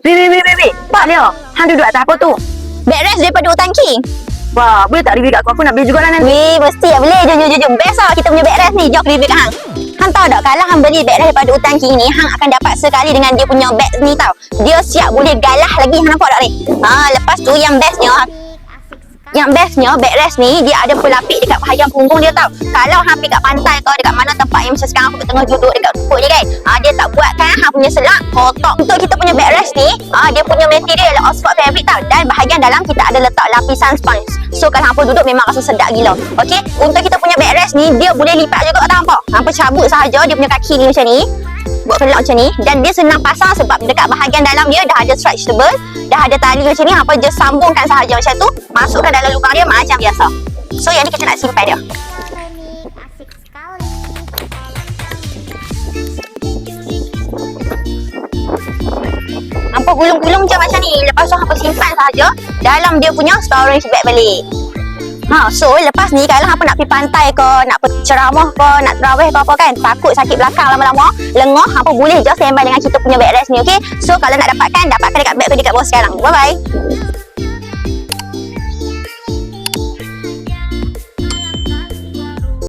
Weh. Pak dia. Hang duduk atas apa tu? Backrest daripada hutang King. Wah, boleh tak review kat aku? Aku nak beli juga lah nanti. Weh, mesti lah boleh. Jom. Best lah kita punya backrest ni. Jom review kat hang. Hang tahu tak, kalau hang beli backrest daripada hutang King ni, hang akan dapat sekali dengan dia punya bag ni tau. Dia siap boleh galah lagi. Hang nampak tak ni? Lepas tu yang bestnya backrest ni dia ada pelapik dekat bahagian punggung dia tau. Kalau hang pergi kat pantai kau dekat mana tempat yang macam sekarang aku tengah duduk dekat rumput je kan, dia tak buatkan hang punya selak kotak. Untuk kita punya backrest ni, dia punya material Oxford fabric tau, dan bahagian dalam kita ada letak lapisan sponge. So kalau hangpa duduk memang rasa sedap gila. Okey, untuk kita punya backrest ni dia boleh lipat juga tak nampak. Hangpa cabut sahaja dia punya kaki ni macam ni. Buat kelak macam ni, dan dia senang pasang sebab dekat bahagian dalam dia dah ada stretchable, dah ada tali macam ni. Hampa just sambungkan sahaja macam tu, masukkan dalam lubang dia macam biasa. So yang ni kita nak simpan dia. Hampa gulung-gulung je macam ni. Lepas tu hampa simpan sahaja dalam dia punya storage bag balik. So lepas ni kalau hampa nak pergi pantai ke, nak pergi ceramah ke, nak terawih ke apa kan, takut sakit belakang lama-lama, lengah, hampa boleh je standby dengan kita punya backrest ni, okey? So kalau nak dapatkan dekat bag tu dekat bawah sekarang. Bye bye.